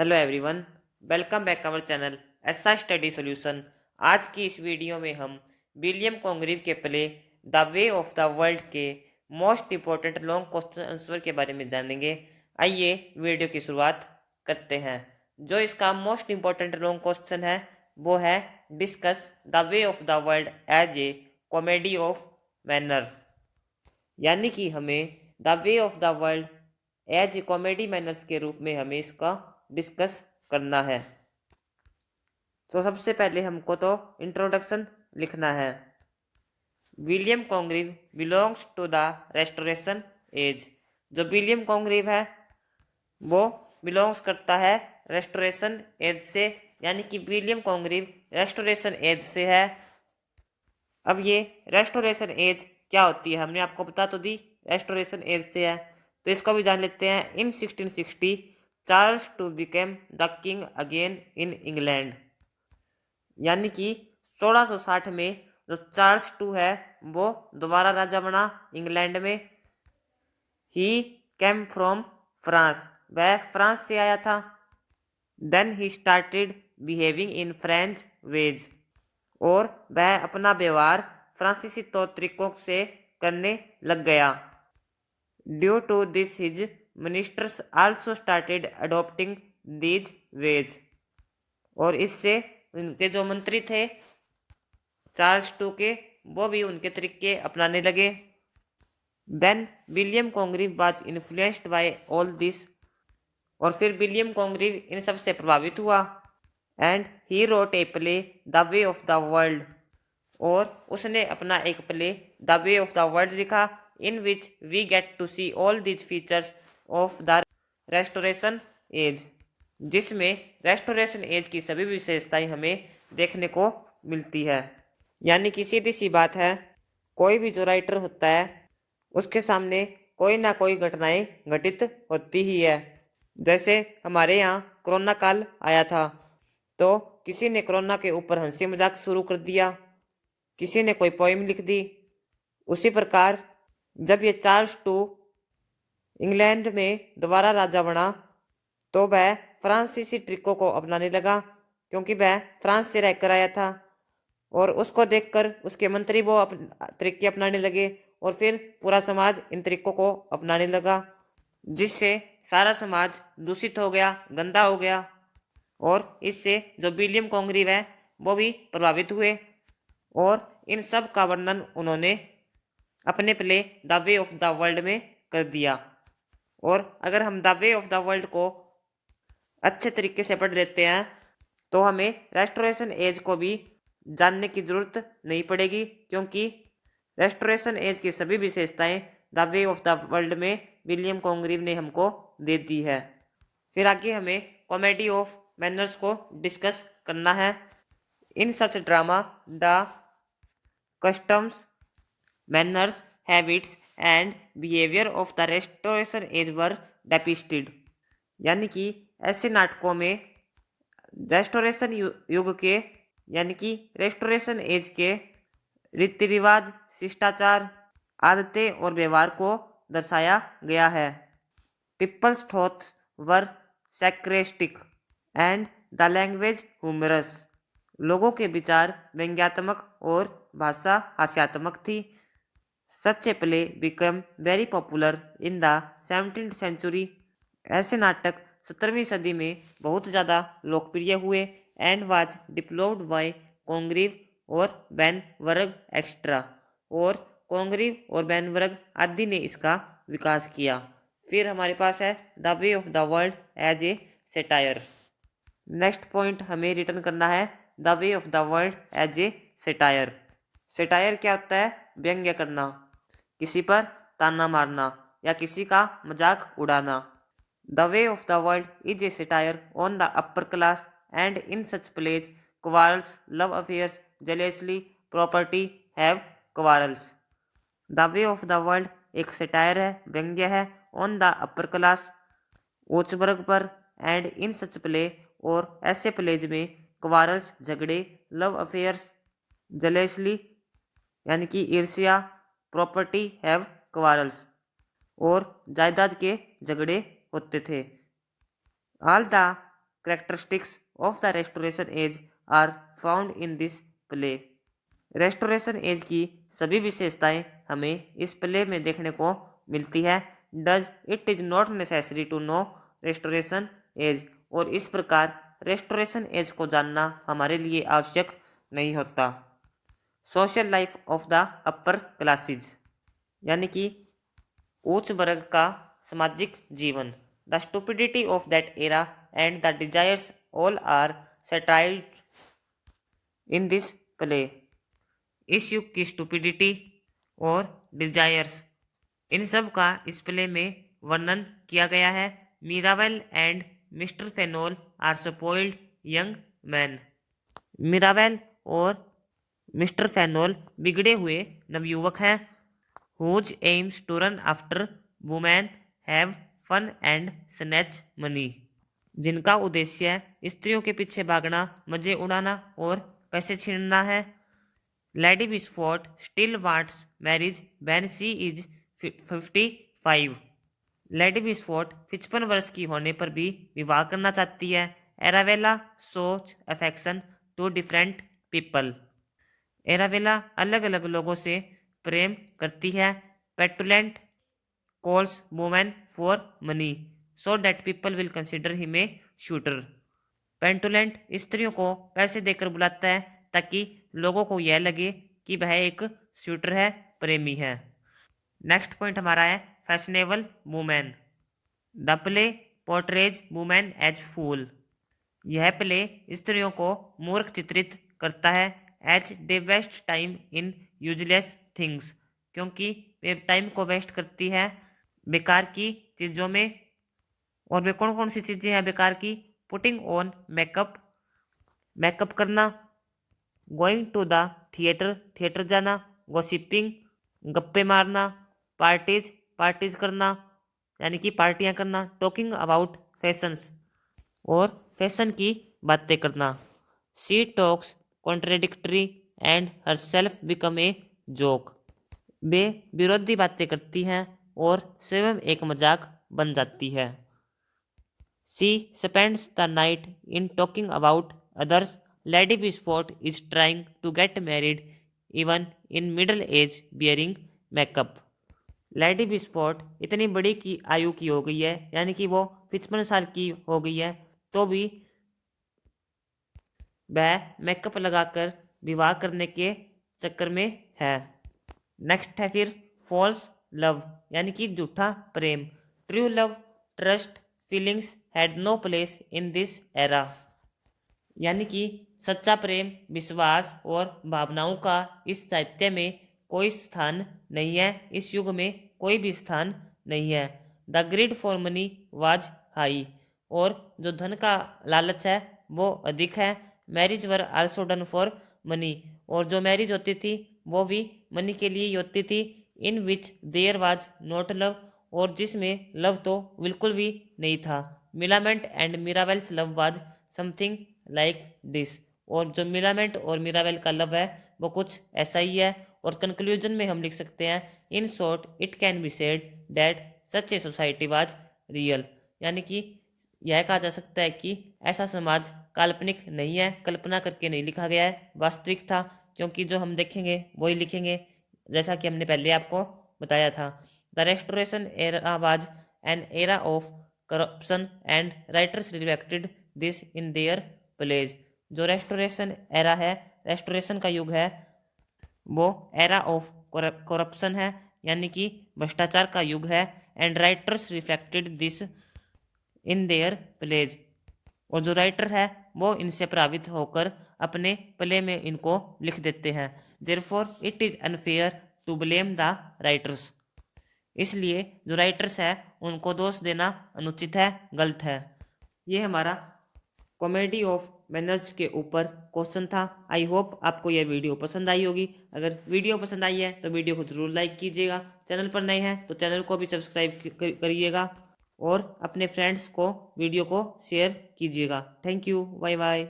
Hello everyone, welcome back our channel ऐसा study solution. आज की इस वीडियो में हम विलियम कॉन्ग्रीव के play the way of the world के most important long question answer के बारे में जानेंगे। आइए वीडियो की शुरुआत करते हैं। जो इसका मोस्ट इंपॉर्टेंट लॉन्ग क्वेश्चन है वो है discuss the way of the world as a comedy of manner, यानी कि हमें the way of the world as a comedy manners के रूप में हमें इसका डिस्कस करना है। तो सबसे पहले हमको तो इंट्रोडक्शन लिखना है। William Congreve belongs to the restoration age. जो विलियम कॉन्ग्रीव है वो बिलोंग्स करता है रेस्टोरेशन एज से, यानी कि विलियम कॉन्ग्रीव रेस्टोरेशन एज से है। अब ये रेस्टोरेशन एज क्या होती है हमने आपको बता तो दी, रेस्टोरेशन एज से है। तो इसको भी जान लेते हैं। इन 1660 Charles to became the king again in England, यानी कि 1660 में जो चार्ल्स टू है वो दोबारा राजा बना इंग्लैंड में। ही केम फ्रॉम फ्रांस, वह फ्रांस से आया था। Then he started behaving in French ways, और वह अपना व्यवहार फ्रांसीसी तौर तरीकों से करने लग गया। Due to this his ministers also started adopting these ways, और इससे उनके जो मंत्री थे चार्ल्स टू के वो भी उनके तरीके अपनाने लगे। Then William Congreve was influenced by all this, और फिर विलियम कॉन्ग्रीव इन सब से प्रभावित हुआ। And he wrote a play the way of the world, और उसने अपना एक play the way of the world लिखा, in which we get to see all these features of the restoration age, जिसमें रेस्टोरेशन एज की सभी विशेषताएं हमें देखने को मिलती है। यानी कि सीधी सी बात है, कोई भी जो राइटर होता है उसके सामने कोई ना कोई घटनाएं घटित होती ही है। जैसे हमारे यहाँ कोरोना काल आया था तो किसी ने कोरोना के ऊपर हंसी मजाक शुरू कर दिया, किसी ने कोई पोइम लिख दी। उसी प्रकार जब ये चार्ल्स टू इंग्लैंड में दोबारा राजा बना तो वह फ्रांसीसी ट्रिकों को अपनाने लगा, क्योंकि वह फ्रांस से रहकर आया था। और उसको देखकर उसके मंत्री वो तरीके अपनाने लगे, और फिर पूरा समाज इन तरीकों को अपनाने लगा, जिससे सारा समाज दूषित हो गया, गंदा हो गया। और इससे जो विलियम कॉन्ग्रीव है वो भी प्रभावित हुए, और इन सब का वर्णन उन्होंने अपने play the way of the world में कर दिया। और अगर हम the way of the world को अच्छे तरीके से पढ़ लेते हैं तो हमें रेस्टोरेशन एज को भी जानने की जरूरत नहीं पड़ेगी, क्योंकि रेस्टोरेशन एज की सभी विशेषताएं the way of the world में विलियम कॉन्ग्रीव ने हमको दे दी है। फिर आगे हमें कॉमेडी ऑफ मैनर्स को डिस्कस करना है। In such drama the customs, manners, habits and behaviour of the restoration age were depicted, यानी कि ऐसे नाटकों में रेस्टोरेशन युग के, यानी कि रेस्टोरेशन एज के रीति रिवाज, शिष्टाचार, आदतें और व्यवहार को दर्शाया गया है। People's thought were sarcastic and the language humorous, लोगों के विचार व्यंग्यात्मक और भाषा हास्यात्मक थी। Such a play become very popular in the 17th century, ऐसे नाटक 17वीं सदी में बहुत ज़्यादा लोकप्रिय हुए। And was developed by Congreve और वैन वर्ग एक्स्ट्रा, और कॉन्ग्रीव और वैन वर्ग आदि ने इसका विकास किया। फिर हमारे पास है the way of the world as a satire. Next point हमें रिटर्न करना है the way of the world as a satire. Satire क्या होता है? व्यंग्य करना, किसी पर ताना मारना या किसी का मजाक उड़ाना। The way of the world is a satire on the upper class and in such plays quarrels, love affairs, jealously, property have quarrels. The way of the world एक सेटायर है, व्यंग्य है, ऑन द अपर क्लास उच्च वर्ग पर, and in such play और ऐसे pledge में क्वारल्स झगड़े, लव अफेयर्स जलेसली यानी कि ईर्ष्या, प्रॉपर्टी हैव क्वारल्स और जायदाद के झगड़े होते थे। All the characteristics of the Restoration Age are found in this play. Restoration age की सभी विशेषताएं हमें इस प्ले में देखने को मिलती है. Does it is not necessary to know restoration age, और इस प्रकार रेस्टोरेशन एज को जानना हमारे लिए आवश्यक नहीं होता. Social life of the upper classes, यानी कि उच्च वर्ग का सामाजिक जीवन. The stupidity of that era and the desires all are satirised in this play. इस युग की स्टुपिडिटी और डिजायर्स, इन सब का इस प्ले में वर्णन किया गया है. Mirabell and mister Fainall are spoiled young man. Mirabell और मिस्टर फेनोल बिगड़े हुए नवयुवक हैं. Whose aims to run after women, have fun and snatch money. जिनका उद्देश्य स्त्रियों के पीछे भागना, मजे उड़ाना और पैसे छीनना है. लेडी विस्फोट still wants marriage when she is 55. Lady विस्फोट 55 वर्ष की होने पर भी विवाह करना चाहती है. एरावेला shows affection to different people. एरावेला अलग अलग लोगों से प्रेम करती है. Petulant calls women for money so that people will consider him a shooter. Petulant स्त्रियों को पैसे देकर बुलाता है ताकि लोगों को यह लगे कि वह एक शूटर है, प्रेमी है. नेक्स्ट पॉइंट हमारा है fashionable women. The play portrays women as fool. यह प्ले स्त्रियों को मूर्ख चित्रित करता है. As they waste time in useless things, क्योंकि वे टाइम को वेस्ट करती है बेकार की चीज़ों में. और वे कौन कौन सी चीज़ें हैं बेकार की? पुटिंग ऑन मेकअप, मेकअप करना. Going to the theatre, theatre जाना. गॉसिपिंग, गप्पे मारना. पार्टीज, पार्टीज करना यानी कि पार्टियां करना. टॉकिंग अबाउट फैशंस, और फैशन की बातें करना. She talks contradictory and herself become a joke. वे विरोधी बातें करती हैं और स्वयं एक मजाक बन जाती है. She spends the night in talking about others. Lady Wishfort is trying to get married even in middle age bearing makeup. Lady Wishfort इतनी बड़ी की आयु की हो गई है, यानी कि वो 55 साल की हो गई है, तो भी वह मेकअप लगाकर विवाह करने के चक्कर में है. नेक्स्ट है फिर फॉल्स लव, यानी कि झूठा प्रेम. True love, trust, feelings had no place in this era. यानी कि सच्चा प्रेम, विश्वास और भावनाओं का इस साहित्य में कोई स्थान नहीं है. इस युग में कोई भी स्थान नहीं है. The grid for money was high, और जो धन का लालच है वो अधिक है. Marriage were also done for money, और जो मैरिज होती थी वो भी मनी के लिए ही होती थी. In which there was not love, और जिसमें लव तो बिल्कुल भी नहीं था. Millamant and Mirabell's love was something like this, और जो मिलामेंट और मिरावेल का लव है वो कुछ ऐसा ही है. और कंक्लूजन में हम लिख सकते हैं in short it can be said that such a society was real. यानी कि यह कहा जा सकता है कि ऐसा समाज काल्पनिक नहीं है, कल्पना करके नहीं लिखा गया है, वास्तविक था. क्योंकि जो हम देखेंगे वही लिखेंगे, जैसा कि हमने पहले आपको बताया था. The restoration era was an era of corruption and writers reflected this in their plays. जो रेस्टोरेशन एरा है, रेस्टोरेशन का युग है, वो एरा ऑफ करप्शन है, यानी कि भ्रष्टाचार का युग है. And writers reflected this in their plays, और जो राइटर है वो इनसे प्रभावित होकर अपने प्ले में इनको लिख देते हैं. Therefore it is unfair to blame the writers. इसलिए जो राइटर्स है उनको दोष देना अनुचित है, गलत है. ये हमारा कॉमेडी ऑफ मैनर्स के ऊपर क्वेश्चन था. आई होप आपको यह वीडियो पसंद आई होगी. अगर वीडियो पसंद आई है तो वीडियो को जरूर लाइक कीजिएगा. चैनल पर नए हैं तो चैनल को भी सब्सक्राइब करिएगा, और अपने फ्रेंड्स को वीडियो को शेयर कीजिएगा. Thank you, bye bye.